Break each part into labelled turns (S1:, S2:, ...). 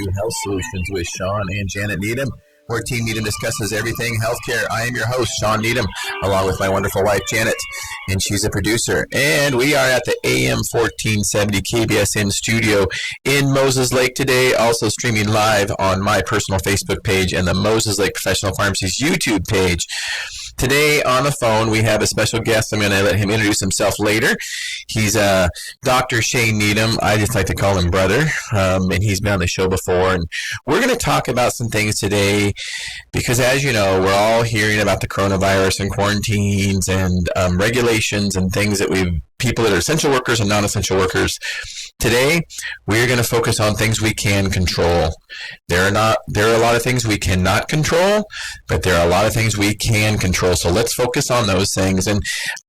S1: to Health Solutions with Shawn and Janet Needham, where Team Needham discusses everything healthcare. I am your host, Shawn Needham, along with my wonderful wife, Janet, and she's a producer. And we are at the AM 1470 KBSN studio in Moses Lake today, also streaming live on my personal Facebook page and the Moses Lake Professional Pharmacy's YouTube page. Today on the phone, we have a special guest. I'm going to let him introduce himself later. He's Dr. Shawn Needham. I just like to call him brother, and he's been on the show before. And we're going to talk about some things today because, as you know, we're all hearing about the coronavirus and quarantines and regulations and things that people that are essential workers and non-essential workers. Today, we're going to focus on things we can control. There are a lot of things we cannot control, but there are a lot of things we can control. So let's focus on those things. And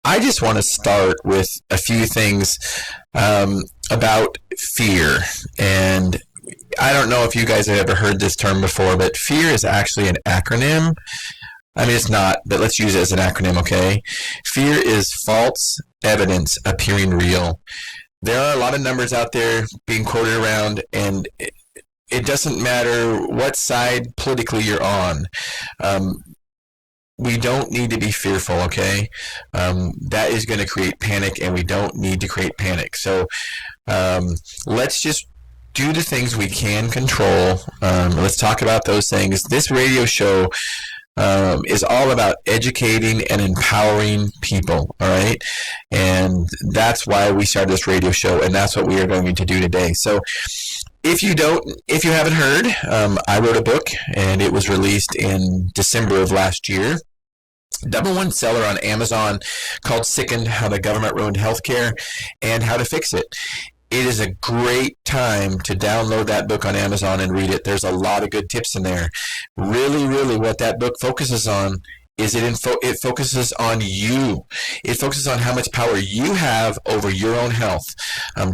S1: I just want to start with a few things about fear. And I don't know if you guys have ever heard this term before, but fear is actually an acronym. I mean, it's not, but let's use it as an acronym, okay? Fear is false evidence appearing real. There are a lot of numbers out there being quoted around, and it doesn't matter what side politically you're on. We don't need to be fearful, okay? That is going to create panic, and we don't need to create panic. So let's just do the things we can control. Let's talk about those things. This radio show is all about educating and empowering people, all right? And that's why we started this radio show, and that's what we are going to do today. So if you haven't heard, I wrote a book, and it was released in December of last year. #1 seller on Amazon called Sickened: How the Government Ruined Healthcare and How to Fix It. It is a great time to download that book on Amazon and read it. There's a lot of good tips in there. Really, what that book focuses on is it focuses on you. It focuses on how much power you have over your own health.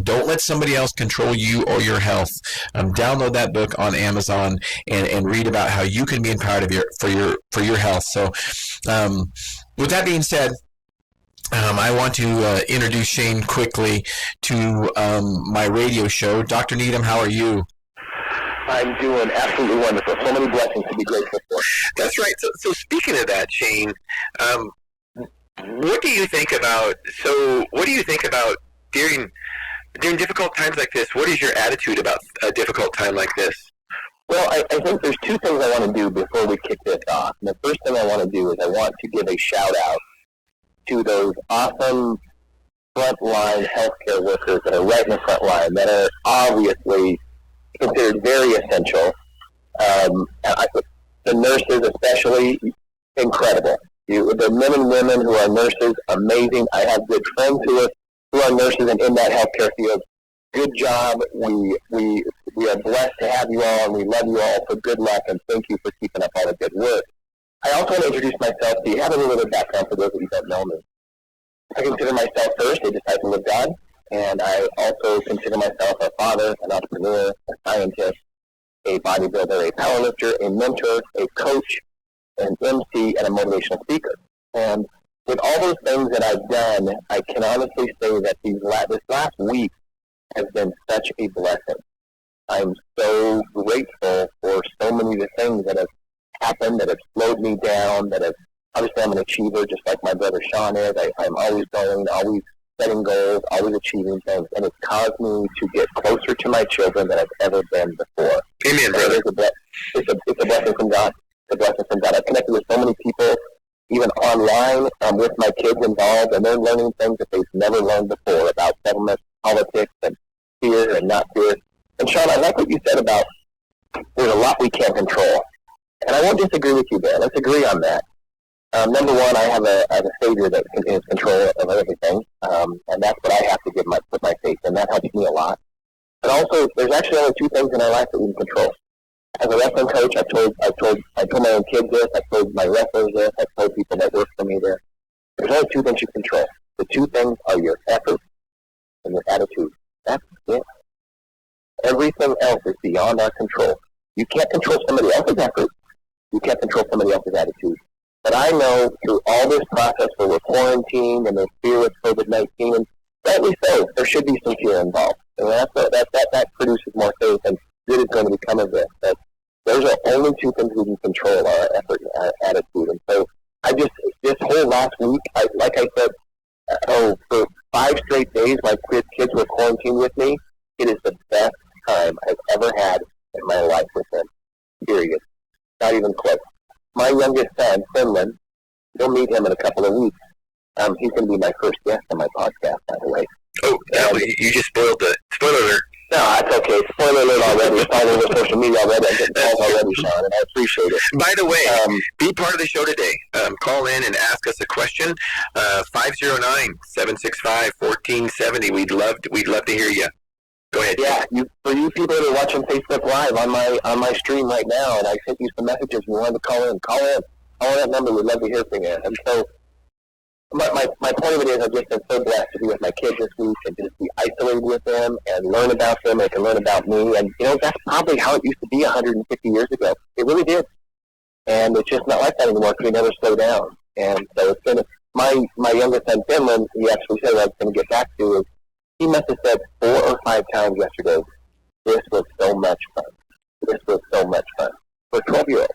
S1: Don't let somebody else control you or your health. Download that book on Amazon and read about how you can be empowered for your health. So with that being said, I want to introduce Shawn quickly to my radio show. Dr. Needham, how are you?
S2: I'm doing absolutely wonderful. So many blessings to be grateful for.
S1: That's right. So speaking of that, Shawn, what do you think about during difficult times like this? What is your attitude about a difficult time like this?
S2: Well, I think there's two things I want to do before we kick this off. And the first thing I want to do is I want to give a shout out to those awesome frontline healthcare workers that are right in the front line, that are obviously considered very essential. The nurses especially, incredible. The men and women who are nurses, amazing. I have good friends who are nurses and in that healthcare field. Good job. We are blessed to have you all, and we love you all, so good luck, and thank you for keeping up all the good work. I also want to introduce myself, so you have a little bit of background for those of you who don't know me. I consider myself first a disciple of God, and I also consider myself a father, an entrepreneur, a scientist, a bodybuilder, a powerlifter, a mentor, a coach, an MC, and a motivational speaker. And with all those things that I've done, I can honestly say that this last week has been such a blessing. I'm so grateful for so many of the things that have happened, that have slowed me down, obviously I'm an achiever just like my brother Shawn is. I'm always going, always setting goals, always achieving things, and it's caused me to get closer to my children than I've ever been before.
S1: Amen, brother.
S2: It's a blessing from God. It's a blessing from God. I've connected with so many people, even online, with my kids involved, and they're learning things that they've never learned before about government, politics, and fear and not fear. And Shawn, I like what you said about there's a lot we can't control. And I won't disagree with you there. Let's agree on that. Number one, I have a Savior that is control of everything, and that's what I have to put my faith in. That helps me a lot. But also, there's actually only two things in our life that we can control. As a wrestling coach, I told my own kids this. I told my wrestlers this. I told people that work for me this. There's only two things you control. The two things are your effort and your attitude. That's it. Everything else is beyond our control. You can't control somebody else's effort. You can't control somebody else's attitude. But I know through all this process where we're quarantined and there's fear with COVID-19, and rightly so, there should be some fear involved. And that produces more faith. And good is going to become of this. But those are only two things we can control: our effort and our attitude. And so, this whole last week, like I said, for 5 straight days, my kids were quarantined with me. It is the best time I've ever had in my life with them. Period. Not even close. My youngest son, Finland, you'll meet him in a couple of weeks. He's going to be my first guest on my podcast, by the way.
S1: Oh, you just spoiled the spoiler alert.
S2: No, that's okay. Spoiler alert already. It's all over social media already. I'm getting calls already, Shawn, and I appreciate it.
S1: By the way, be part of the show today. Call in and ask us a question. 509-765-1470. We'd love to hear you. Go ahead.
S2: Yeah, for you people that are watching Facebook Live on my stream right now, and I sent you some messages. You wanted to call in. Call on that number. We'd love to hear from you. And so, my point of it is, I've just been so blessed to be with my kids this week and just be isolated with them and learn about them. They can learn about me, and that's probably how it used to be 150 years ago. It really did, and it's just not like that anymore because we never slow down. And so it's been my youngest son Finland. He actually said what I was going to get back to is he must have said 4 or 5 times yesterday, "This was so much fun. This was so much fun." For 12-year-olds,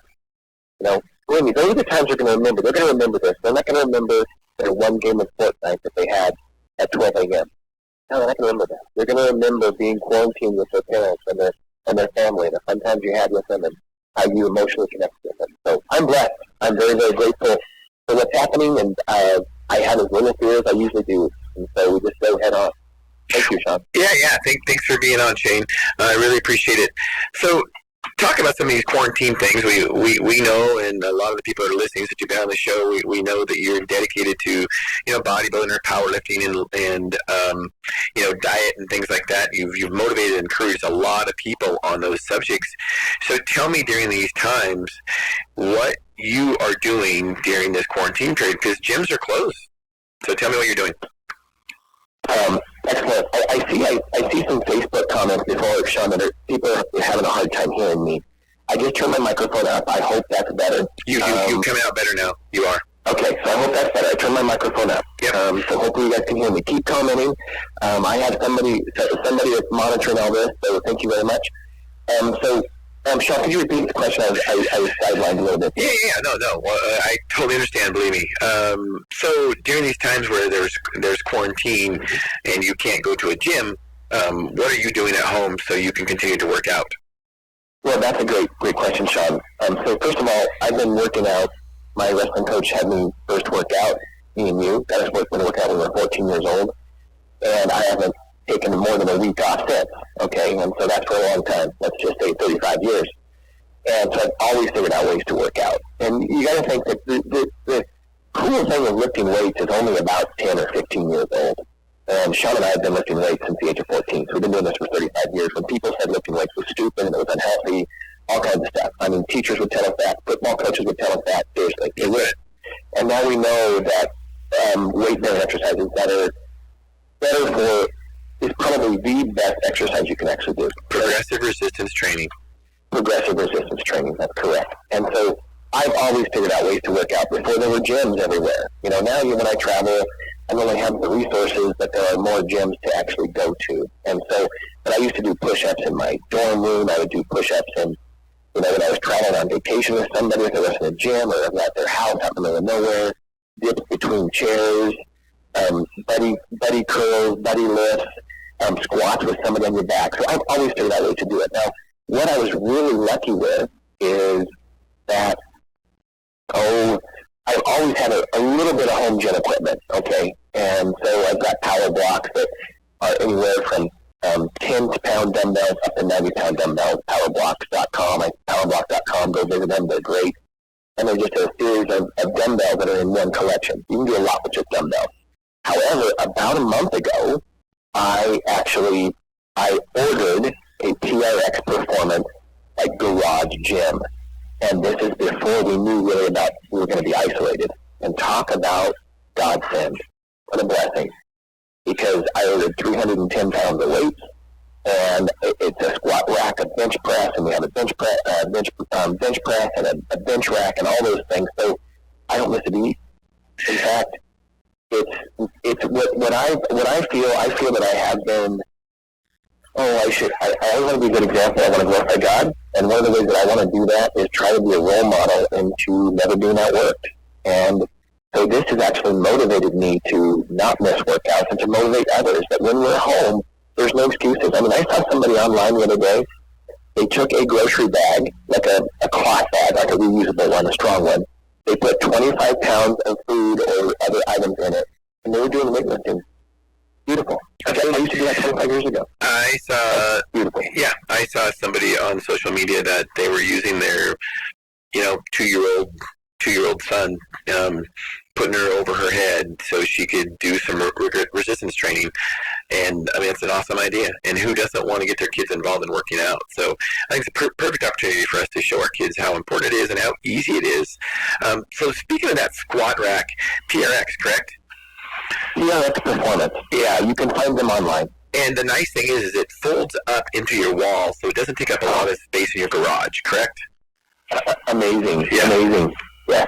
S2: believe me, those are the times they're going to remember. They're going to remember this. They're not going to remember their one game of Fortnite that they had at 12 a.m. No, they're not going to remember that. They're going to remember being quarantined with their parents and their family and the fun times you had with them and how you emotionally connected with them. So I'm blessed. I'm very, very grateful for what's happening, and I have as little fear as I usually do. And so we just go head on. Thank you, Shawn.
S1: Yeah. Thanks for being on, Shane. I really appreciate it. So, talk about some of these quarantine things. We know, and a lot of the people that are listening since you've been on the show, we know that you're dedicated to, bodybuilding or powerlifting and diet and things like that. You've motivated and encouraged a lot of people on those subjects. So tell me during these times what you are doing during this quarantine period, because gyms are closed. So tell me what you're doing.
S2: Excellent. I see some Facebook comments before, Shawn, that people are having a hard time hearing me. I just turned my microphone up. I hope that's better.
S1: You coming out better now. You are.
S2: Okay, so I hope that's better. I turned my microphone up.
S1: Yep.
S2: So hopefully you guys can hear me. Keep commenting. I have somebody that's monitoring all this, so thank you very much. Shawn, could you repeat the question? I was sidelined a little bit.
S1: Yeah. No. Well, I totally understand. Believe me. So during these times where there's quarantine and you can't go to a gym, what are you doing at home so you can continue to work out?
S2: Well, that's a great question, Shawn. So first of all, I've been working out. My wrestling coach had me first work out, me and you. That was when we worked out when we were 14 years old, and I haven't taken more than a week off since, okay? And so that's for a long time. Let's just say 35 years. And so I've always figured out ways to work out. And you got to think that the cool thing of lifting weights is only about 10 or 15 years old. And Shawn and I have been lifting weights since the age of 14. So we've been doing this for 35 years. When people said lifting weights was stupid and it was unhealthy, all kinds of stuff. I mean, teachers would tell us that. Football coaches would tell us that. Seriously. They would. And now we know that weight-bearing exercises that are better for is probably the best exercise you can actually do.
S1: Progressive resistance training.
S2: Progressive resistance training, that's correct. And so I've always figured out ways to work out before there were gyms everywhere. Now when I travel, I don't really have the resources, but there are more gyms to actually go to. And so, but I used to do push-ups in my dorm room. I would do push-ups in, when I was traveling on vacation with somebody, if I was in a gym or I was at their house out in the middle of nowhere, dips between chairs, buddy curls, buddy lifts, squats with somebody on your back. So I've always figured out ways to do it. Now, what I was really lucky with is that, I've always had a little bit of home gym equipment, okay? And so I've got power blocks that are anywhere from 10-pound dumbbells up to 90-pound dumbbells, powerblocks.com. Powerblocks.com, go visit them, they're great. And they're just a series of dumbbells that are in one collection. You can do a lot with just dumbbells. However, about a month ago, I ordered a TRX Performance garage gym. And this is before we knew really about we were going to be isolated. And talk about godsend. What a blessing. Because I ordered 310 pounds of weights, and it's a squat rack, a bench press, and we have a bench press and a bench rack and all those things. So I don't miss a beat. In fact, it's what I feel. I feel that I have been I want to be a good example. I want to glorify God. And one of the ways that I want to do that is try to be a role model into never being outworked. And so this has actually motivated me to not miss workouts and to motivate others that when we're home, there's no excuses. I mean, I saw somebody online the other day. They took a grocery bag, like a cloth bag, like a reusable one, a strong one. They put 25 pounds of food or other items in it, and they were doing weightlifting. Beautiful. I used to do that 25 years ago.
S1: Beautiful. Yeah, I saw somebody on social media that they were using their, 2-year-old son, putting her over her head so she could do some resistance training. And I mean, it's an awesome idea. And who doesn't want to get their kids involved in working out? So I think it's a perfect opportunity for us to show our kids how important it is and how easy it is. So speaking of that squat rack, PRX, correct?
S2: PRX Performance. Yeah, you can find them online.
S1: And the nice thing is it folds up into your wall, so it doesn't take up a lot of space in your garage, correct?
S2: Amazing. Yeah. Amazing. Yeah.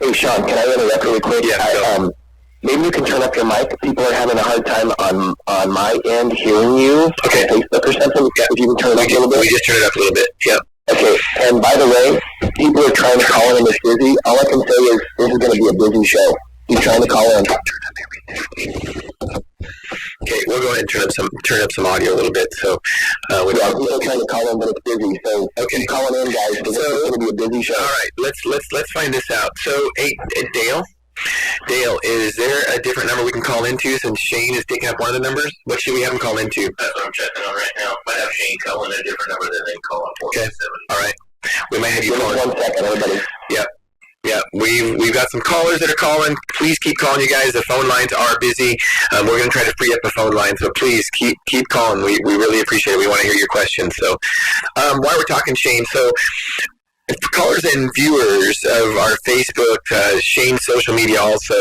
S2: Hey, Shawn, can I interrupt really quick?
S1: Yeah.
S2: Maybe you can turn up your mic. People are having a hard time on my end hearing you.
S1: Okay.
S2: On Facebook or something. Yeah. If you can turn it up a little bit.
S1: We just turned it up a little bit. Yeah.
S2: Okay. And by the way, people are trying to call in and it's busy. All I can say is this is going to be a busy show. He's trying to call in.
S1: Okay, we'll go ahead and turn up some audio a little bit. So
S2: people are trying to call in, but it's busy. So keep calling in, guys. Because it's going to be a busy show.
S1: All right, let's find this out. So, hey, Dale, is there a different number we can call into since Shane is taking up one of the numbers? What should we have him call into?
S3: That's what I'm checking on right now. Might have Shane call in a different number than they call on 470.
S1: Okay. All right. We might have you call in.
S2: 1 second, everybody.
S1: Yep. Yeah, we've got some callers that are calling. Please keep calling, you guys. The phone lines are busy. We're going to try to free up the phone line, so please keep calling. We really appreciate it. We want to hear your questions. So while we're talking, Shane, so callers and viewers of our Facebook, Shane's social media also,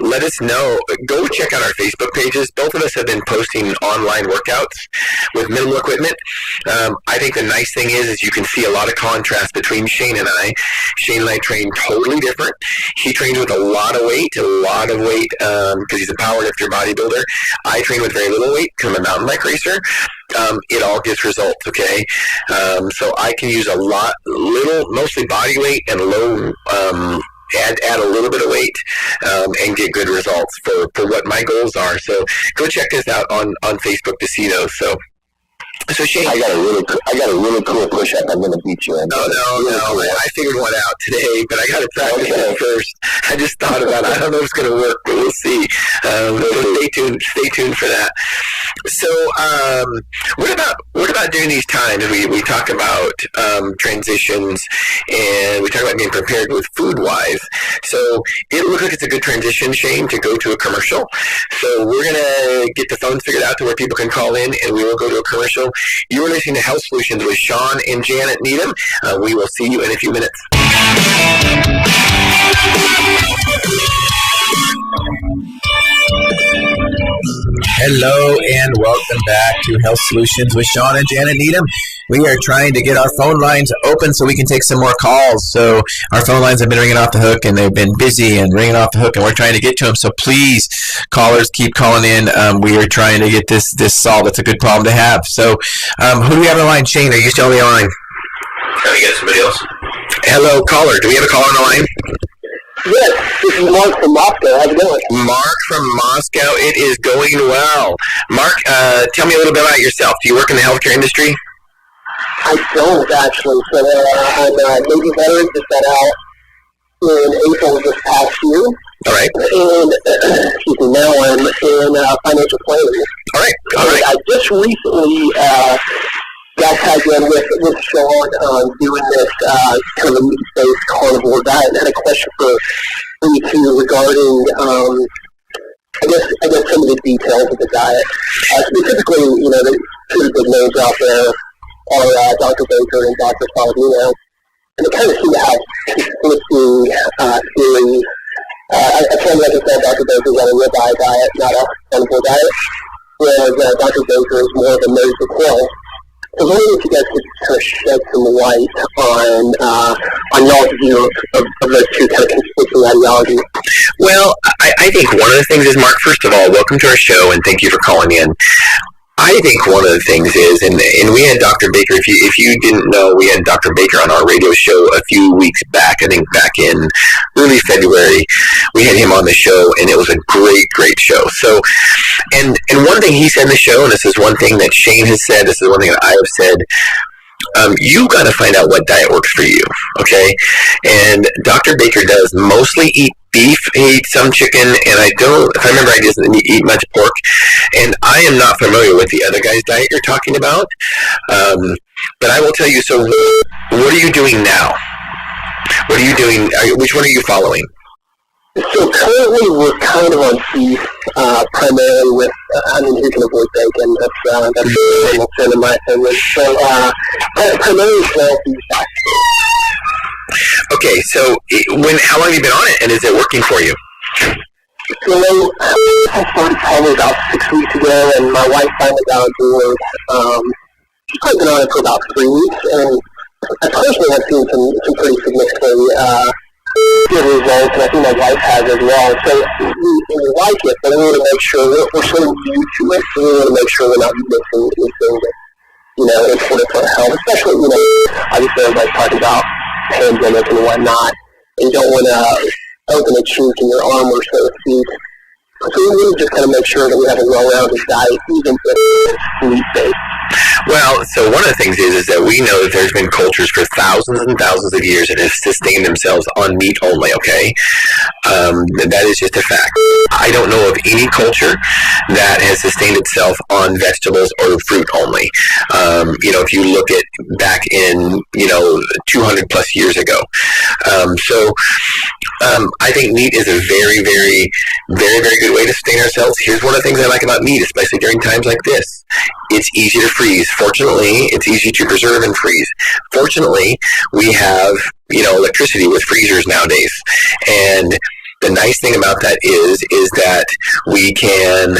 S1: let us know. Go check out our Facebook pages. Both of us have been posting online workouts with minimal equipment. I think the nice thing is you can see a lot of contrast between Shane and I. Shane and I train totally different. He trains with a lot of weight because he's a powerlifter bodybuilder. I train with very little weight because I'm a mountain bike racer. It all gives results, okay? So I can use mostly body weight and low, add a little bit of weight, and get good results for what my goals are. So go check this out on Facebook to see those. So Shane,
S2: I got a really cool push-up. I'm going to beat you in.
S1: No. Cool. I figured one out today, but I got to practice it first. I just thought about it. I don't know if it's going to work, but we'll see. So stay tuned for that. So what about during these times? We talk about transitions, and we talk about being prepared with food-wise. So it looks like it's a good transition, Shane, to go to a commercial. So we're going to get the phones figured out to where people can call in, and we will go to a commercial. You are listening to Health Solutions with Shawn and Janet Needham. We will see you in a few minutes.
S4: Hello and welcome back to Health Solutions with Shawn and Janet Needham. We are trying to get our phone lines open so we can take some more calls. So our phone lines have been ringing off the hook and they've been busy and ringing off the hook, and we're trying to get to them. So please, callers, keep calling in. We are trying to get this solved. It's a good problem to have. So who do we have on the line? Shane, are you still on the line?
S3: Can we get somebody else?
S1: Hello, caller. Do we have a caller on the line?
S2: Yes, this is Mark from Moscow. How's it going?
S1: Mark from Moscow. It is going well. Mark, tell me a little bit about yourself. Do you work in the healthcare industry?
S2: I don't, actually. So I'm a Navy veteran, just got out in April of this past year.
S1: All right.
S2: And now I'm in financial planning.
S1: All right.
S2: I just recently got tagged in with Shawn doing this kind of meat-based carnivore diet. And I had a question for you two regarding, I guess some of the details of the diet. Specifically, the two big names out there are Dr. Baker and Dr. Saladino. And they kind of seem to have conflicting theories. I try to understand Dr. Baker's on a ribeye diet, not a carnivore diet, whereas Dr. Baker is more of a nose to tail. So I was wondering if you guys could kind of shed some light on y'all's view of those two kind of conflicting ideologies.
S1: Well, I think one of the things is, Mark, first of all, welcome to our show, and thank you for calling in. I think one of the things is, and we had Dr. Baker. If you didn't know, we had Dr. Baker on our radio show a few weeks back. I think back in early February, we had him on the show, and it was a great show. So, and one thing he said in the show, and this is one thing that Shane has said, this is one thing that I have said. You got to find out what diet works for you, okay? And Dr. Baker does mostly eat beef. He eats some chicken, and if I remember, he doesn't eat much pork. And I am not familiar with the other guy's diet you're talking about. But I will tell you, so what are you doing now? What are you doing? Which one are you following?
S2: So currently we're kind of on beef, primarily with, who can avoid bacon? That's a sin in my opinion. So, primarily small beef actually.
S1: Okay, so how long have you been on it, and is it working for you?
S2: So, I started probably about 6 weeks ago, and my wife finally got on board. She's probably been on it for about 3 weeks, and I personally have seen some pretty significantly, good results, and I think my wife has as well. So we like it, but we want to make sure we're sort of new to it. So we want to make sure we're not missing anything that, important for our health. Especially, obviously everybody's talking about pandemic and whatnot. And you don't want to open a chink in your armor, so to speak. So we really just kind of make sure that we have a well-rounded diet, even if it's meat-based.
S1: Well, so one of the things is that we know that there's been cultures for thousands and thousands of years that have sustained themselves on meat only, okay? That is just a fact. I don't know of any culture that has sustained itself on vegetables or fruit only. If you look at back in, 200 plus years ago. I think meat is a very, very, very, very good way to sustain ourselves. Here's one of the things I like about meat, especially during times like this. It's easy to freeze. Fortunately, it's easy to preserve and freeze. Fortunately, we have, electricity with freezers nowadays. And the nice thing about that is that we can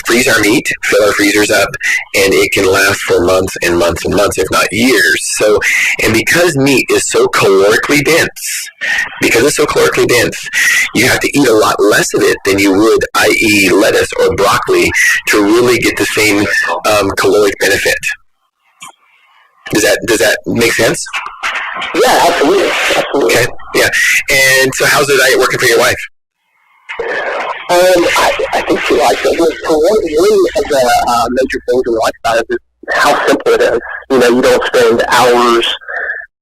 S1: freeze our meat, fill our freezers up, and it can last for months and months and months, if not years. So, and because meat is so calorically dense, you have to eat a lot less of it than you would, i.e. lettuce or broccoli, to really get the same caloric benefit. Does that make sense?
S2: Yeah, absolutely.
S1: Okay, yeah. And so how's the diet working for your wife?
S2: I think she likes it. So one of the major things we like about it is how simple it is. You don't spend hours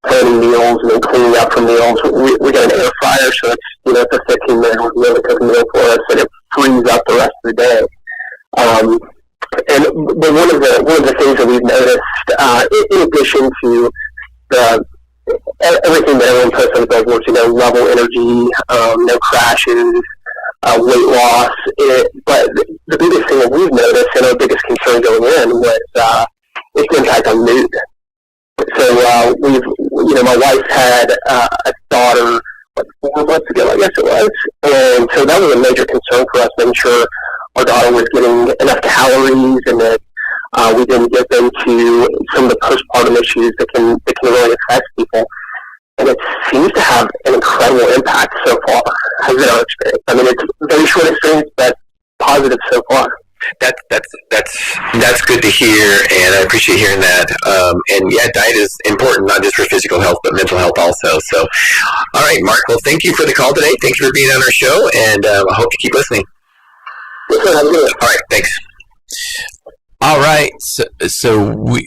S2: planning meals and then cleaning up for meals. We got an air fryer, so it's a 15-minute really cook meal for us, and it frees up the rest of the day. But one of the things that we've noticed, in addition to everything that everyone posts on the billboards, level energy, no crashes, weight loss. But the biggest thing that we've noticed, and our biggest concern going in, was its impact on mood. So my wife had a daughter 4 months ago, I guess it was, and so that was a major concern for us, making sure our daughter was getting enough calories and that we didn't get into some of the postpartum issues that can really affect people. And it seems to have an incredible impact so far, has been our experience. It's a very short experience, but positive so far.
S1: That's good to hear, and I appreciate hearing that. And yeah, diet is important, not just for physical health, but mental health also. So, all right, Mark, well, thank you for the call today. Thank you for being on our show, and I hope you keep listening. All right, thanks.
S4: All right, so we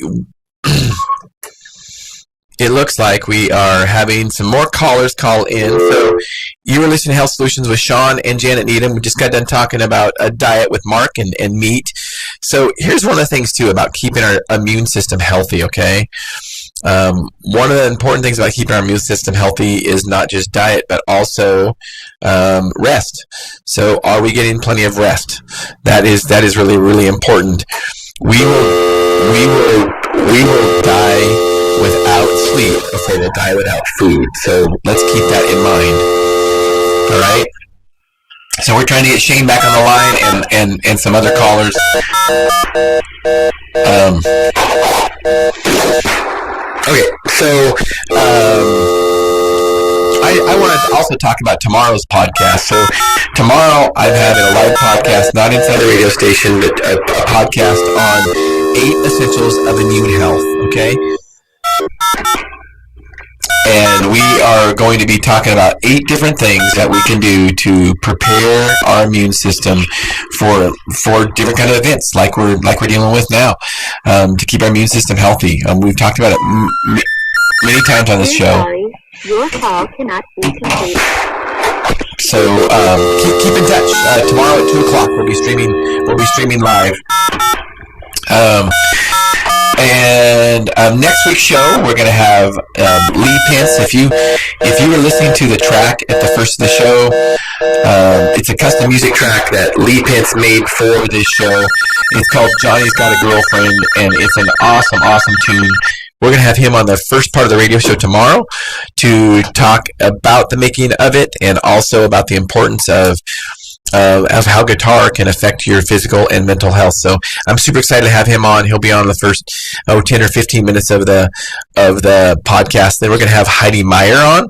S4: it looks like we are having some more callers call in. So you were listening to Health Solutions with Shawn and Janet Needham. We just got done talking about a diet with Mark and meat. So here's one of the things, too, about keeping our immune system healthy, okay? One of the important things about keeping our immune system healthy is not just diet, but also rest. So are we getting plenty of rest? That is really, really important. We will die without sleep before we'll die without food. So let's keep that in mind. All right? So we're trying to get Shane back on the line and some other callers. Okay, so I I want to also talk about tomorrow's podcast. So tomorrow I'm having a live podcast, not inside the radio station, but a podcast on 8 essentials of immune health. Okay. And we are going to be talking about 8 different things that we can do to prepare our immune system for different kind of events like we're dealing with now, to keep our immune system healthy. We've talked about it many times on this show.
S5: Sorry, your call cannot be completed.
S4: So keep in touch. Tomorrow at 2:00 we'll be streaming live. And next week's show, we're going to have Lee Pence. If you were listening to the track at the first of the show, it's a custom music track that Lee Pence made for this show. It's called Johnny's Got a Girlfriend, and it's an awesome, awesome tune. We're going to have him on the first part of the radio show tomorrow to talk about the making of it and also about the importance of how guitar can affect your physical and mental health. So I'm super excited to have him on. He'll be on the first 10 or 15 minutes of the podcast. Then we're going to have Heidi Meyer on.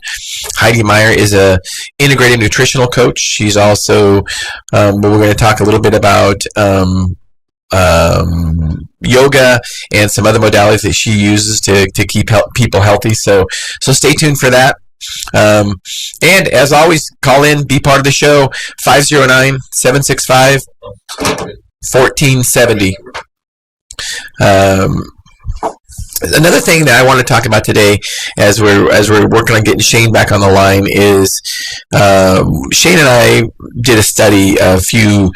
S4: Heidi Meyer is a integrative nutritional coach. She's also we're going to talk a little bit about yoga and some other modalities that she uses to keep people healthy. So stay tuned for that. And as always, call in, be part of the show, 509-765-1470. Another thing that I want to talk about today, as we're working on getting Shane back on the line, is Shane and I did a study a few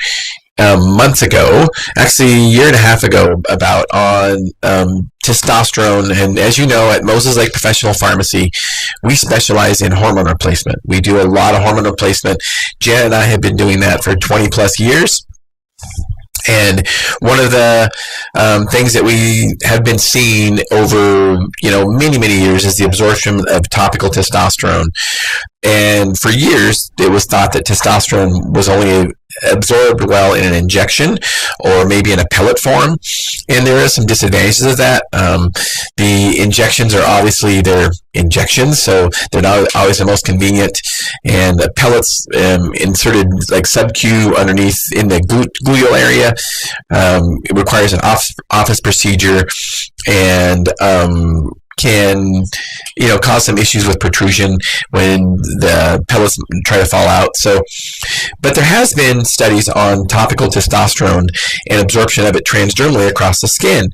S4: months ago, actually a year and a half ago, about on testosterone. And as you know, at Moses Lake Professional Pharmacy, we specialize in hormone replacement. We do a lot of hormone replacement. Janet and I have been doing that for 20 plus years. And one of the things that we have been seeing over, many, many years is the absorption of topical testosterone. And for years, it was thought that testosterone was only absorbed well in an injection or maybe in a pellet form. And there are some disadvantages of that. The injections are obviously, they're injections, so they're not always the most convenient. And the pellets inserted like sub-Q underneath in the gluteal area, it requires an office procedure and can cause some issues with protrusion when the pellets try to fall out. But there has been studies on topical testosterone and absorption of it transdermally across the skin.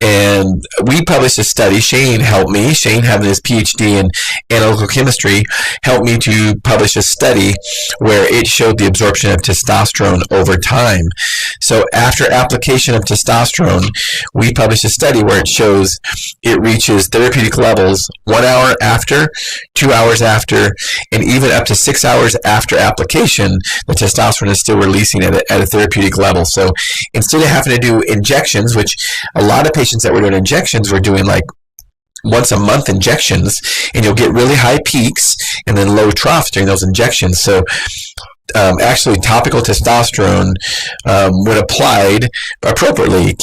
S4: And we published a study. Shane helped me. Shane, having his PhD in analytical chemistry, helped me to publish a study where it showed the absorption of testosterone over time. So after application of testosterone, we published a study where it shows it reaches therapeutic levels 1 hour after, 2 hours after, and even up to 6 hours after application, the testosterone is still releasing at a therapeutic level. So instead of having to do injections, which a lot of patients that were doing injections were doing like once a month injections, and you'll get really high peaks and then low troughs during those injections. So actually topical testosterone, when applied appropriately,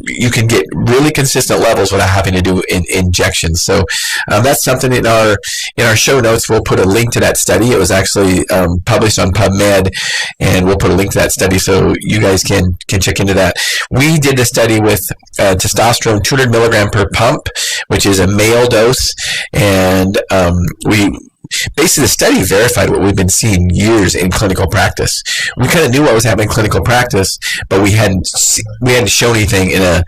S4: you can get really consistent levels without having to do injections. So that's something in our show notes. We'll put a link to that study. It was actually published on PubMed, and we'll put a link to that study so you guys can check into that. We did the study with testosterone 200 milligram per pump, which is a male dose, and basically, the study verified what we've been seeing years in clinical practice. We kind of knew what was happening in clinical practice, but we hadn't shown anything in a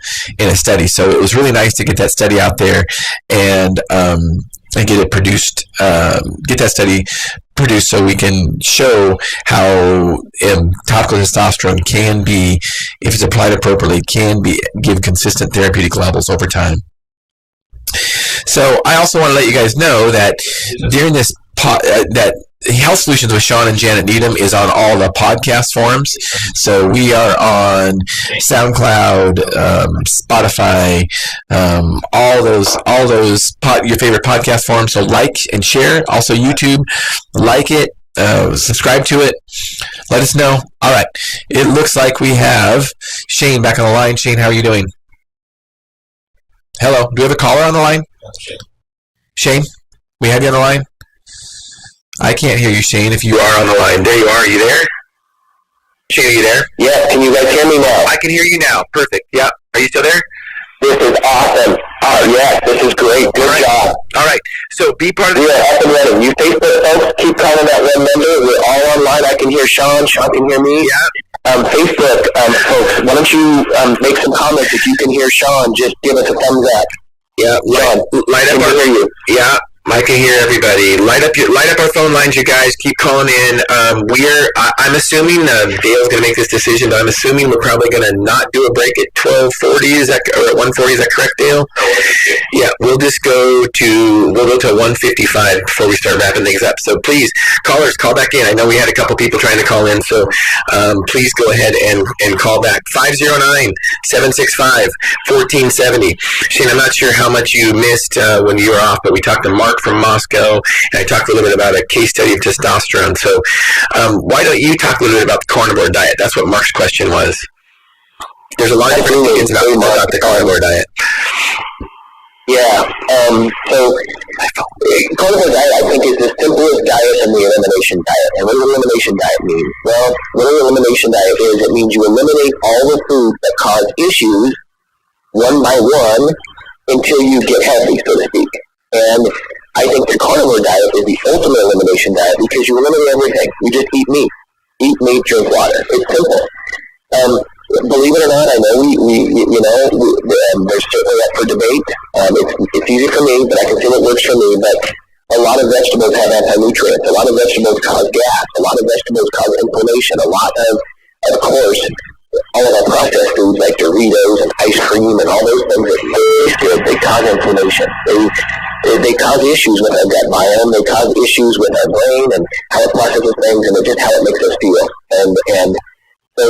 S4: study. So it was really nice to get that study out there and get it produced. Get that study produced so we can show how topical testosterone can be, if it's applied appropriately, give consistent therapeutic levels over time. So I also want to let you guys know that during this that Health Solutions with Shawn and Janet Needham is on all the podcast forums. So we are on SoundCloud, Spotify, all those your favorite podcast forums. So like and share. Also YouTube, like it, subscribe to it. Let us know. All right. It looks like we have Shane back on the line. Shane, how are you doing? Hello. Do we have a caller on the line? Shane, we have you on the line?
S1: I can't hear you, Shane, if you are on the line. There you are. Are you there? Shane, are you there?
S2: Yeah, can you guys hear me now?
S1: I can hear you now. Perfect. Yeah. Are you still there?
S2: This is awesome. Yes, this is great. Good job.
S1: All right. So be part of
S2: We
S1: the...
S2: are up and running. You Facebook folks, keep calling that one number. We're all online. I can hear Shawn. Shawn can hear me.
S1: Yeah.
S2: Facebook folks, why don't you make some comments? If you can hear Shawn, just give us a thumbs up.
S1: Yeah. Light up our...
S2: hear you.
S1: Yeah. I can hear everybody. Light up our phone lines, you guys. Keep calling in. I'm assuming Dale's going to make this decision, but I'm assuming we're probably going to not do a break at 12:40. Or at 1:40? Is that correct, Dale? Yeah, we'll go to 1:55 before we start wrapping things up. So please, callers, call back in. I know we had a couple people trying to call in, so please go ahead and call back. 509-765-1470. Shane, I'm not sure how much you missed when you were off, but we talked to Mark from Moscow, and I talked a little bit about a case study of testosterone. So why don't you talk a little bit about the carnivore diet? That's what Mark's question was. There's a lot of different opinions about the carnivore diet.
S2: Yeah. So carnivore diet, I think, is the simplest diet in the elimination diet. And what does elimination diet mean? Well, what an elimination diet is, it means you eliminate all the foods that cause issues one by one until you get healthy, so to speak. And I think the carnivore diet is the ultimate elimination diet because you eliminate everything. You just eat meat. Eat meat, drink water. It's simple. Believe it or not, I know there's certainly up for debate. It's easy for me, but I can see what works for me. But a lot of vegetables have anti-nutrients. A lot of vegetables cause gas. A lot of vegetables cause inflammation. A lot of course, all of our processed foods like Doritos and ice cream and all those things that taste good, they cause inflammation. They cause issues with our gut biome. They cause issues with our brain and how it processes things and just how it makes us feel. And so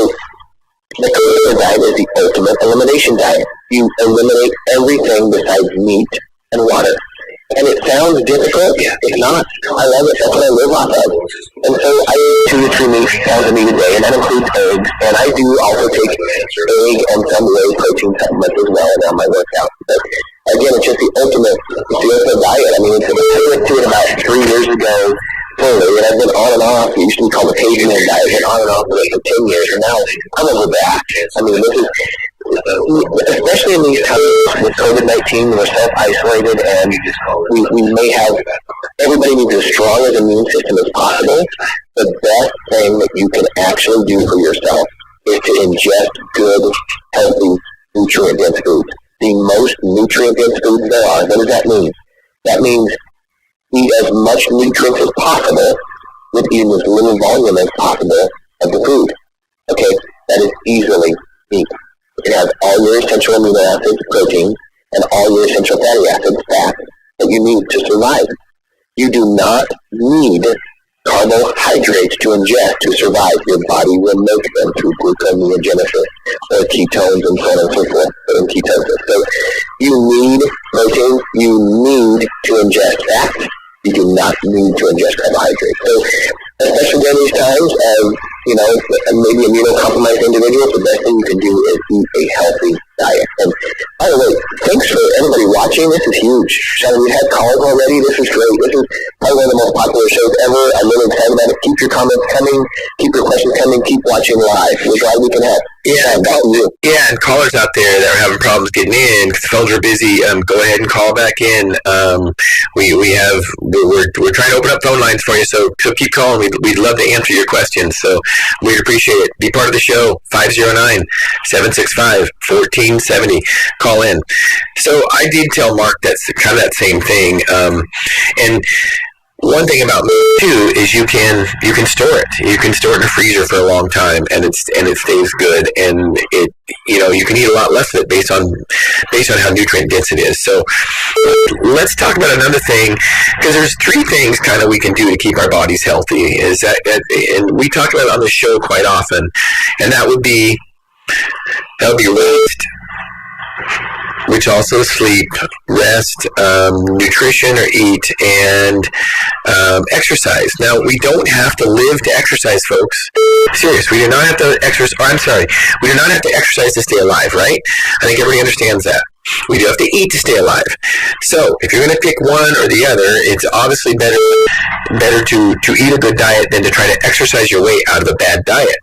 S2: the carnivore diet is the ultimate elimination diet. You eliminate everything besides meat and water. And it sounds difficult. It's not. I love it. That's what I live off of. And so I eat 2 to 3 pounds of meat a day, and that includes eggs. And I do also take egg and some whey protein supplements as well around my workout. But again, it's just the ultimate diet. I mean, I went to it about 3 years ago fully, and I've been on and off. It used to be called the caveman diet. I've been on and off with it for 10 years, and now I'm over that. I mean, this is, especially in these times with COVID-19, we're self-isolated, and we may have, everybody needs as strong as immune system as possible. The best thing that you can actually do for yourself is to ingest good, healthy, nutrient-dense foods. The most nutrient-dense foods there are. What does that mean? That means eat as much nutrients as possible with eating as little volume as possible of the food. Okay? That is easily meat. It has all your essential amino acids, protein, and all your essential fatty acids, fat, that you need to survive. You do not need carbohydrates to ingest to survive. Your body will make them through gluconeogenesis or ketones and so on and so forth, in ketosis. So you need protein, you need to ingest fat, you do not need to ingest carbohydrates. So especially during these times, maybe immunocompromised individuals, the best thing you can do is eat a healthy diet. And by the way, thanks for everybody watching. This is huge. Shawn, we had calls already. This is great. This is probably one of the most popular shows ever. I'm really excited about it. Keep your comments coming. Keep your questions coming. Keep watching live. We're glad we can help.
S1: Yeah, and callers out there that are having problems getting in because the phones are busy, go ahead and call back in. We're trying to open up phone lines for you, so keep calling. We'd love to answer your questions, so we'd appreciate it. Be part of the show. 509-765-1470. Call in. So I did tell Mark that's kind of that same thing, and one thing about meat too is you can store it. You can store it in a freezer for a long time, and it stays good. And you can eat a lot less of it based on how nutrient dense it is. So let's talk about another thing, because there's 3 things kind of we can do to keep our bodies healthy. Is that, and we talk about it on the show quite often, and that would be rest, which also sleep, rest, nutrition or eat, and exercise. Now, we don't have to live to exercise, folks. Serious, we do not have to exercise. We do not have to exercise to stay alive, right? I think everybody understands that.
S4: We do have to eat to stay alive. So if you're going to pick one or the other, it's obviously better to eat a good diet than to try to exercise your way out of a bad diet.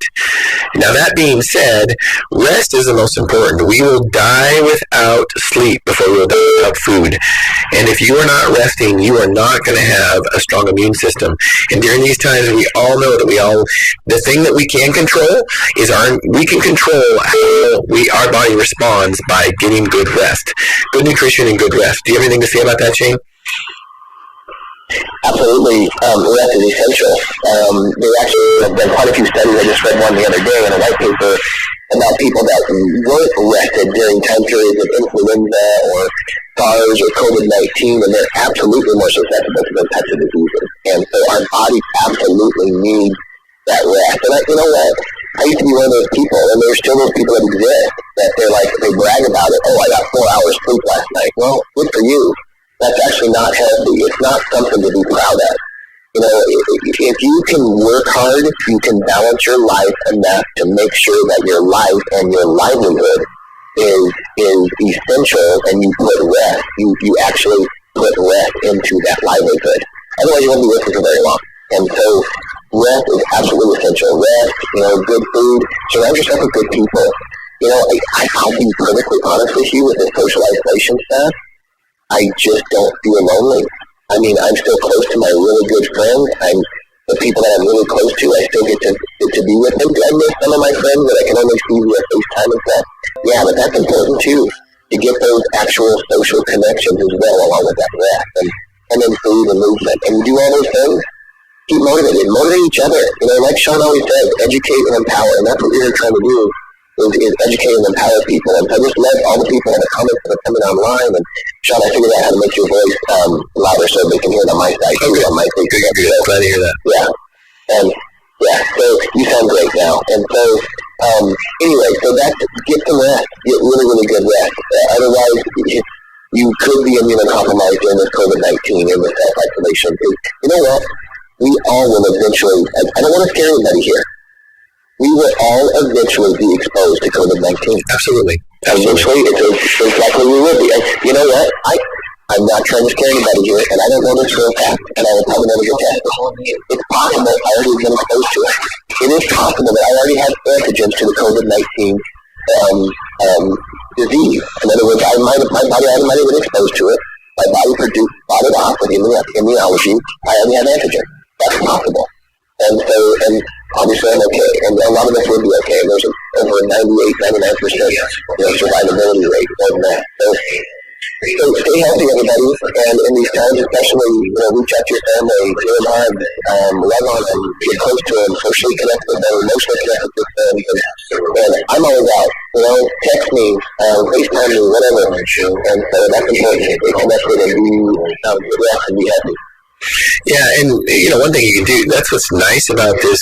S4: Now, that being said, rest is the most important. We will die without sleep before we will die without food. And if you are not resting, you are not going to have a strong immune system. And during these times, we all know that the thing that we can control is we can control how our body responds by getting good rest, good nutrition and good rest. Do you have anything to say about that, Shane?
S2: Absolutely, rest is essential. There actually have been quite a few studies. I just read one the other day in a white paper about people that weren't rested during time periods of influenza or SARS or COVID-19, and they're absolutely more susceptible to those types of diseases. And so our bodies absolutely need that rest. And you know what? I used to be one of those people, and there's still those people that exist, that they brag about it. Oh, I got 4 hours sleep last night. Well, good for you. That's actually not healthy. It's not something to be proud of. You know, if you can work hard, you can balance your life enough to make sure that your life and your livelihood is essential, and you put rest. You actually put rest into that livelihood. Otherwise, you won't be working for very long. And so, rest is absolutely essential. Rest, good food. Surround yourself with good people. I'll be perfectly honest with you with this social isolation stuff. I just don't feel lonely. I mean, I'm still close to my really good friends. The people that I'm really close to, I still get to be with them. Do I miss some of my friends that I can only see via FaceTime and stuff? Yeah, but that's important too, to get those actual social connections as well, along with that rest and then food and movement. And you do all those things, keep motivated. Motivate each other. Like Shawn always says, educate and empower. And that's what we're trying to do. Is educate and empower people. And so I just love all the people in the comments that are coming online. And Shawn, I figured out how to make your voice louder so they can hear it on my side.
S4: Okay.
S2: On my Facebook.
S4: Good. Glad to hear that.
S2: Yeah. And so you sound great now. And so anyway, so that's get some rest. Get really, really good rest. Otherwise, you could be immunocompromised during this COVID-19 and the self-isolation. You know what? We all will eventually, I don't want to scare anybody here. We will all eventually be exposed to COVID-19.
S4: Absolutely.
S2: Eventually, it's likely we will be. And you know what? I'm not trying to scare anybody here, and I don't know this for a fact, and I will probably never get tested. It's possible I already been exposed to it. It is possible that I already have antigens to the COVID-19 disease. In other words, my body might have been exposed to it. My body fought it off with immunology. I already have antigen. That's possible. And obviously I'm okay, and a lot of us will be okay. There's over a 99% survivability rate over that. So stay healthy, everybody, and in these times especially, reach out to your family, give them hugs, love on them, get close to them, socially connect with them, emotionally connect with them, and I'm always out, text me, FaceTime me, whatever, and so that's important, stay connected and be relaxed and be happy.
S4: Yeah, and one thing you can do, that's what's nice about this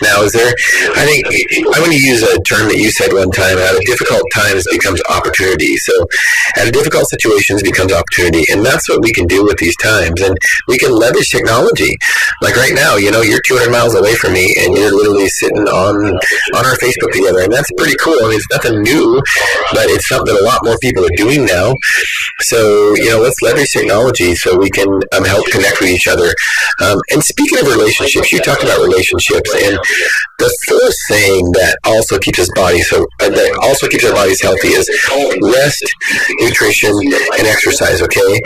S4: now is I think I'm going to use a term that you said one time, out of difficult times becomes opportunity. So out of difficult situations becomes opportunity, and that's what we can do with these times, and we can leverage technology. Like right now, you're 200 miles away from me, and you're literally sitting on our Facebook together, and that's pretty cool. I mean, it's nothing new, but it's something that a lot more people are doing now. So, let's leverage technology so we can help connect with each other. And speaking of relationships, you talked about relationships, and the fourth thing that also keeps our bodies healthy is rest, nutrition, and exercise. Okay,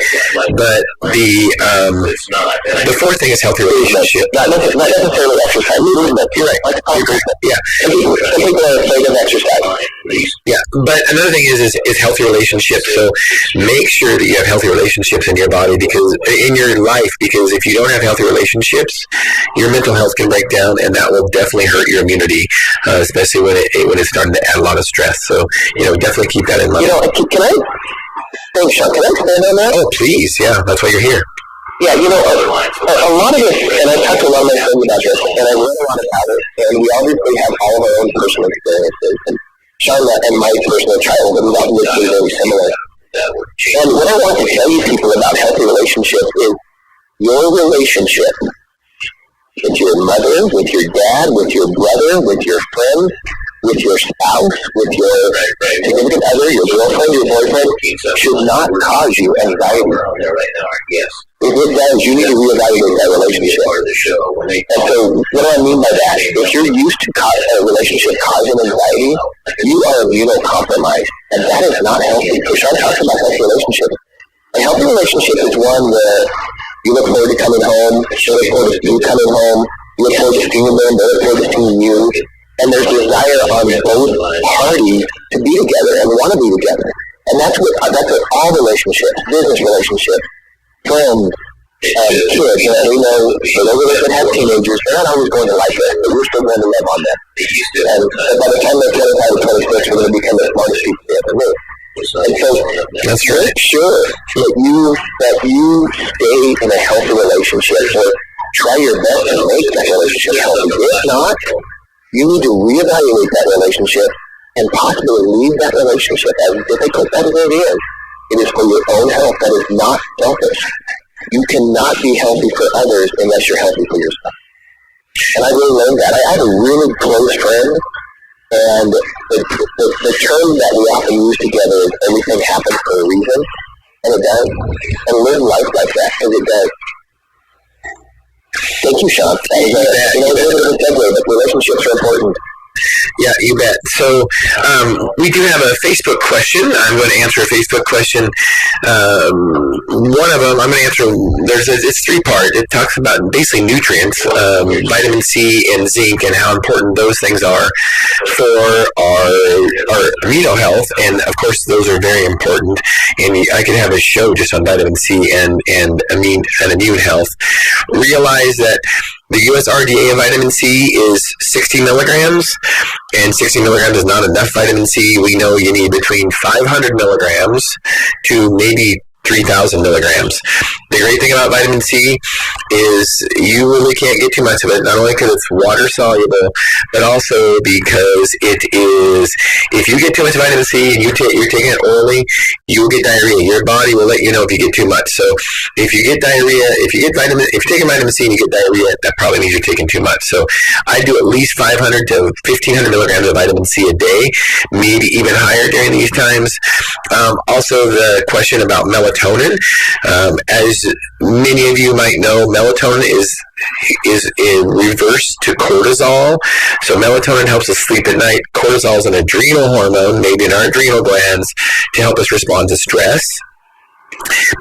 S4: but the fourth thing is healthy relationships.
S2: Not necessarily exercise. You're right.
S4: Yeah.
S2: Some people are afraid of exercise.
S4: Yeah, but another thing is healthy relationships. So make sure that you have healthy relationships in your body, because in your life, because if you don't have healthy relationships, your mental health can break down, and that will definitely hurt your immunity, especially when it's starting to add a lot of stress. So definitely keep that in mind.
S2: Thanks, Shawn. Can I expand on that?
S4: Oh, please. Yeah, that's why you're here.
S2: Yeah, a lot of us, and I've talked to a lot of my friends about this, and I've read a lot about it, and we obviously have all of our own personal experiences, and Shawn and my personal childhood was obviously very similar. And what I want to tell you people about healthy relationships is your relationship with your mother, with your dad, with your brother, with your friends, with your spouse, with your significant other, your girlfriend, your boyfriend, should not cause you anxiety. If it does, you need to reevaluate that relationship. And so, what do I mean by that? If you're used to a relationship causing anxiety, you are immunocompromised, and that is not healthy. So Shawn talks about healthy relationships. A healthy relationship is one where you look forward to coming home, you look forward to you coming home, you look forward to seeing them, they look forward to seeing you, and there's desire on both parties to be together and want to be together. And that's what all relationships, business relationships, friends, kids, we know for those of us that have teenagers, they're not always going to like us, but we're still going to love on them. And by the time they're 25 or 26, we're going to become the smartest people they ever knew. And so,
S1: that's right.
S2: Make sure that you stay in a healthy relationship, or try your best to make that relationship healthy. If not, you need to reevaluate that relationship and possibly leave that relationship, as difficult as it is. It is for your own health. That is not selfish. You cannot be healthy for others unless you're healthy for yourself. And I really learned that. I have a really close friend, and the term that we often use together is everything happens for a reason, and it does. And live life like that, because it does. Thank you, Shawn. It's a little bit of a segue, but relationships are important.
S1: Yeah, you bet. So we do have a Facebook question. I'm going to answer a Facebook question. One of them, I'm going to answer, it's three-part. It talks about basically nutrients, vitamin C and zinc, and how important those things are for our immuno health. And, of course, those are very important. And I could have a show just on vitamin C and immune health. Realize that the US RDA of vitamin C is 60 milligrams, and 60 milligrams is not enough vitamin C. We know you need between 500 milligrams to maybe 3,000 milligrams. The great thing about vitamin C is you really can't get too much of it, not only because it's water soluble, but also because it is, if you get too much vitamin C and you're taking it orally, you will get diarrhea. Your body will let you know if you get too much. So if you get diarrhea, if you're taking vitamin C and you get diarrhea, that probably means you're taking too much. So I do at least 500 to 1,500 milligrams of vitamin C a day, maybe even higher during these times. Also, the question about melatonin. As many of you might know, melatonin is in reverse to cortisol. So melatonin helps us sleep at night. Cortisol is an adrenal hormone made in our adrenal glands to help us respond to stress.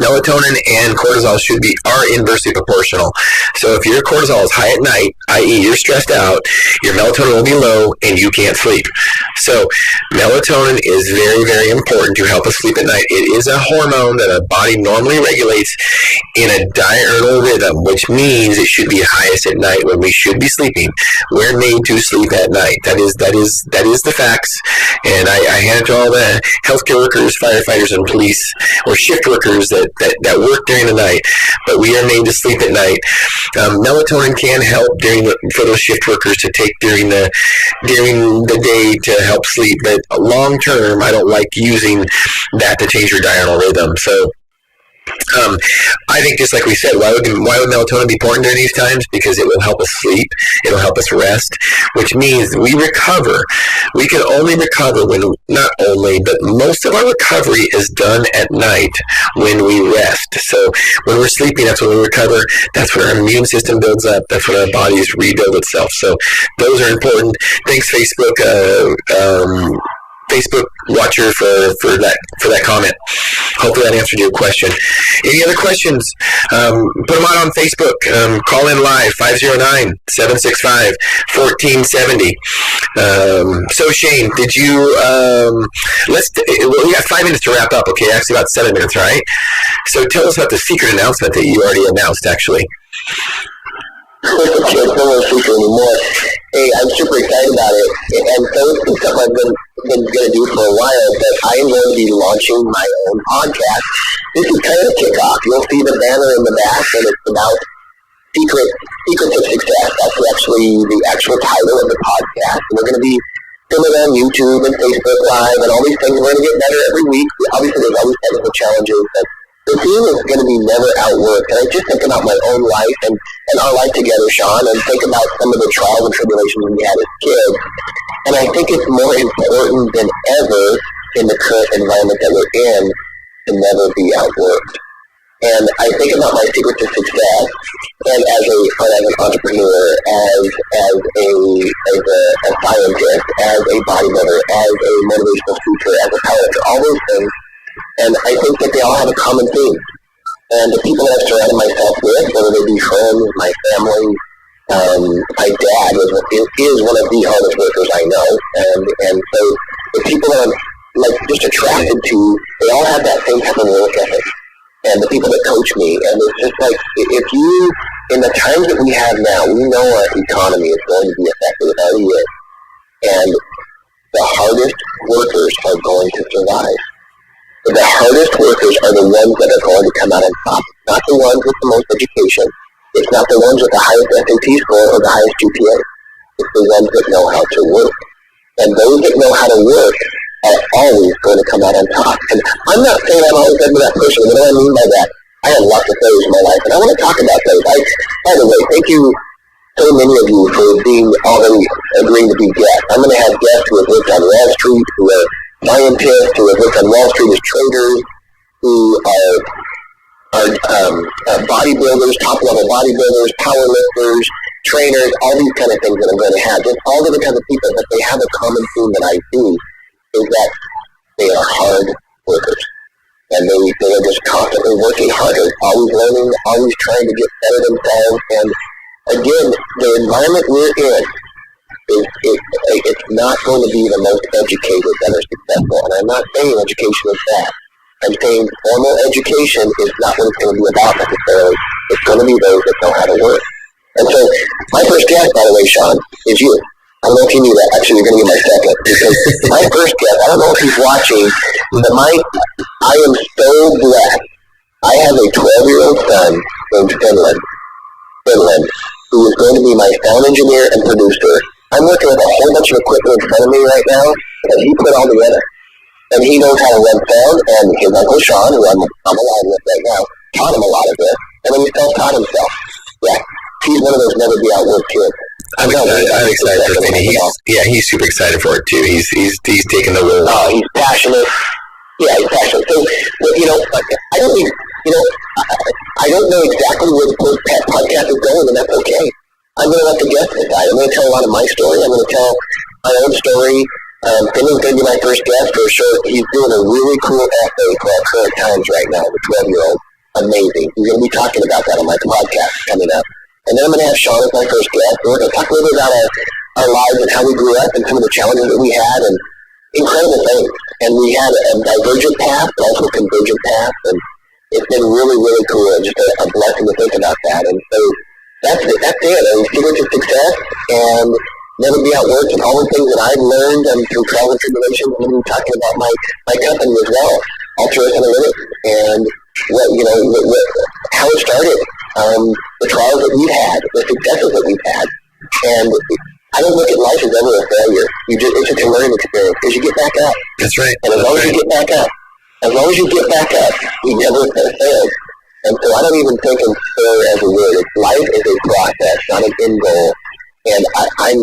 S1: Melatonin and cortisol are inversely proportional. So if your cortisol is high at night, i.e. you're stressed out, your melatonin will be low and you can't sleep. So melatonin is very, very important to help us sleep at night. It is a hormone that our body normally regulates in a diurnal rhythm, which means it should be highest at night when we should be sleeping. We're made to sleep at night. That is the facts. And I hand it to all the healthcare workers, firefighters, and police, or shift workers that work during the night, but we are made to sleep at night. Melatonin can help for those shift workers to take during the day to help sleep, but long term, I don't like using that to change your diurnal rhythm. So I think, just like we said, why would melatonin be important during these times? Because it will help us sleep, it'll help us rest, which means we recover. We can only recover not only, but most of our recovery is done at night when we rest. So when we're sleeping, that's when we recover. That's when our immune system builds up. That's when our bodies rebuild itself. So those are important. Thanks, Facebook watcher for that comment. Hopefully that answered your question. Any other questions? Put them on Facebook. Call in live 509-765-1470. So Shane, did you? We got 5 minutes to wrap up. Okay, actually about 7 minutes, right? So tell us about the secret announcement that you already announced, actually.
S2: It's no secret anymore. Hey, I'm super excited about it, and so it's been something I've been going to do for a while, but I am going to be launching my own podcast. This is kind of a kickoff. You'll see the banner in the back, and it's about secrets of success. That's actually the actual title of the podcast, and we're going to be filming on YouTube and Facebook Live and all these things. We're going to get better every week. Obviously, there's always technical challenges, but the theme is going to be never outworked. And I just think about my own life and our life together, Shawn, and think about some of the trials and tribulations we had as kids. And I think it's more important than ever in the current environment that we're in to never be outworked. And I think about my secret to success, and as an entrepreneur, as a scientist, as a bodybuilder, as a motivational speaker, as a powerlifter, all those things. And I think that they all have a common theme. And the people that I've surrounded myself with, whether they be friends, my family, my dad is one of the hardest workers I know. And so the people that I'm like just attracted to, they all have that same type of work ethic. And the people that coach me, and it's just like, if you, in the times that we have now, we know our economy is going to be affected, it already is. And the hardest workers are going to survive. The hardest workers are the ones that are going to come out on top. Not the ones with the most education. It's not the ones with the highest SAT score or the highest GPA. It's the ones that know how to work. And those that know how to work are always going to come out on top. And I'm not saying I'm always going to be that person. What do I mean by that? I have lots of failures in my life, and I want to talk about those. By the way, thank you so many of you for already agreeing to be guests. I'm going to have guests who have worked on Wall Street, who are scientists, who have worked on Wall Street as traders, who are bodybuilders, top-level bodybuilders, powerlifters, trainers, all these kind of things that I'm going to have. Just all different kinds of people, but they have a common theme that I see, is that they are hard workers. And they are just constantly working harder, always learning, always trying to get better themselves. And again, the environment we're in, it's not going to be the most educated that are successful. And I'm not saying education is bad. I'm saying formal education is not what it's going to be about necessarily. It's going to be those that know how to work. And so my first guest, by the way, Shawn, is you. I don't know if you knew that. Actually, you're going to be my second. Because my first guest, I don't know if he's watching, but I am so blessed. I have a 12-year-old son named Finland, who is going to be my sound engineer and producer. I'm working with a whole bunch of equipment in front of me right now that he put all together. And he knows how to run sound, and his Uncle Shawn, who I'm alive with right now, taught him a lot of this, and then he self-taught himself. Yeah, he's one of those never-be-outworked kids.
S1: I'm excited for Finny. He's super excited for it too. He's taking the role.
S2: He's passionate. Yeah, he's passionate. So, I don't know exactly where the podcast is going, and that's okay. I'm going to let the guest decide. I'm going to tell a lot of my story. I'm going to tell my own story. Finley's going to be my first guest for sure. He's doing a really cool essay for our current times right now, the 12-year-old. Amazing. He's going to be talking about that on my podcast coming up. And then I'm going to have Shawn as my first guest. We're going to talk a little bit about our lives and how we grew up and some of the challenges that we had and incredible things. And we had a divergent path, but also a convergent path. And it's been really, really cool and just a blessing to think about that. And so that's it. And secret to success and never be outworked and all the things that I've learned through trials and tribulations. I'm going to be talking about my company as well, Altruist Analytics, and how it started. The trials that we've had, the successes that we've had. And I don't look at life as ever a failure. It's just a learning experience because you get back up.
S1: That's right.
S2: And as long as you get back up, you never fail. And so I don't even think of fair as a word. Life is a process, not an end goal. And I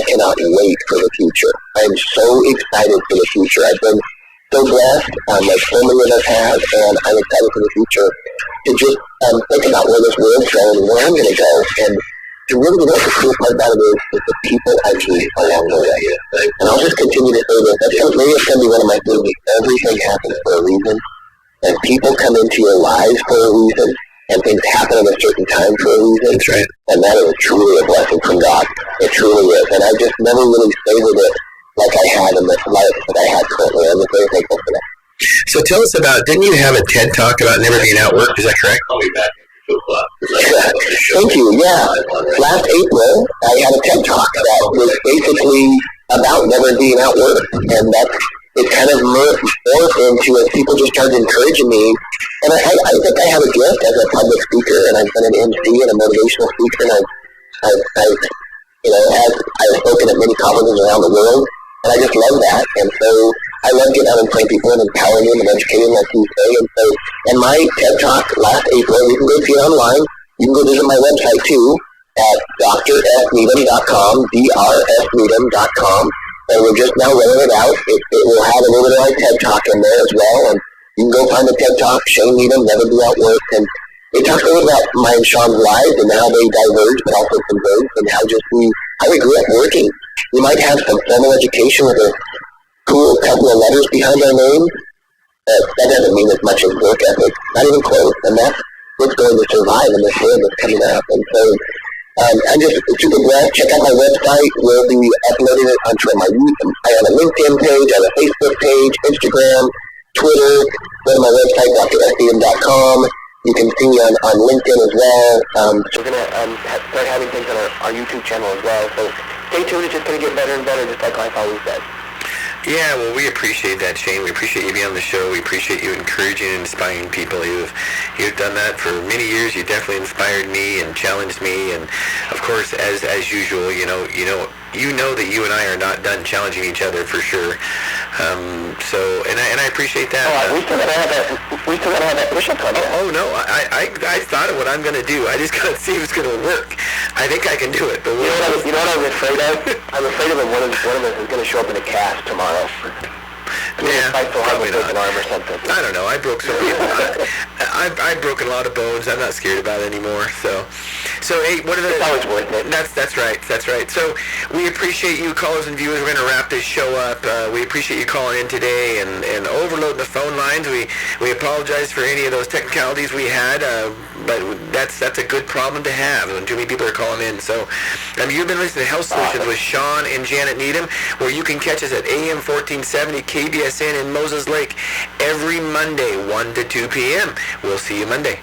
S2: cannot wait for the future. I'm so excited for the future. I've been so blessed, like so many of us have, and I'm excited for the future to just think about where this world's going and where I'm going to go. And to really know the cool part about it is the people I meet along the way. And I'll just continue to say this. Maybe it's going to be one of my movies. Everything happens for a reason. And people come into your lives for a reason. And things happen at a certain time for a reason.
S1: That's right.
S2: And that is truly a blessing from God. It truly is. And I just never really savored it like I had in this life that I had currently. I'm just very thankful for that.
S1: So tell us didn't you have a TED Talk about never being outworked? Is that correct?
S3: I'll be back.
S2: Thank you. Yeah. Last April, I had a TED Talk that was basically about never being outworked. And it kind of morphed into as people just started encouraging me. And I think I have a gift as a public speaker, and I've been an MC and a motivational speaker, and I've spoken at many conferences around the world, and I just love that. And so I love getting out and playing people and empowering them and educating them, like you say. And so, in my TED Talk last April, you can go see it online. You can go visit my website too at drsneedham.com, drsneedham.com. and we're just now rolling it out. It will have a little bit of our TED Talk in there as well, and you can go find the TED Talk, Shawn Needham, Never Be Outworked, and it talks a little about my and Shawn's lives and how they diverge, but also converge, and how we grew up working. We might have some formal education with a cool couple of letters behind our names. That doesn't mean as much as work ethic, not even close, and that's what's going to survive in this world that's coming up. And so I'm just super blessed. Check out my website. We'll be uploading it onto my YouTube. I have a LinkedIn page, I have a Facebook page, Instagram, Twitter. Go to my website, drsdm.com. You can see me on LinkedIn as well. So we're going to start having things on our YouTube channel as well. So stay tuned. It's just going to get better and better, just like Life always does.
S1: Yeah, well, we appreciate that, Shane. We appreciate you being on the show. We appreciate you encouraging and inspiring people. You've done that for many years. You definitely inspired me and challenged me. And of course, as usual, you know that you and I are not done challenging each other for sure. And I appreciate that.
S2: We still gotta have that push-up contest.
S1: Oh no, I thought of what I'm gonna do. I just gotta see if it's gonna work. I think I can do it. But
S2: you know what I'm afraid of? I'm afraid of one of us is gonna show up in a cast tomorrow.
S1: Yeah, probably not.
S2: An arm or something.
S1: I don't know. I broke some. I've broken a lot of bones. I'm not scared about it anymore. So hey, what are the?
S2: It's always worth it.
S1: That's right. That's right. So we appreciate you, callers and viewers. We're going to wrap this show up. We appreciate you calling in today and overloading the phone lines. We apologize for any of those technicalities we had, but that's a good problem to have when too many people are calling in. So you've been listening to Health Solutions with Shawn and Janet Needham, where you can catch us at AM 1470 KBSN in Moses Lake every Monday, 1 to 2 p.m. We'll see you Monday.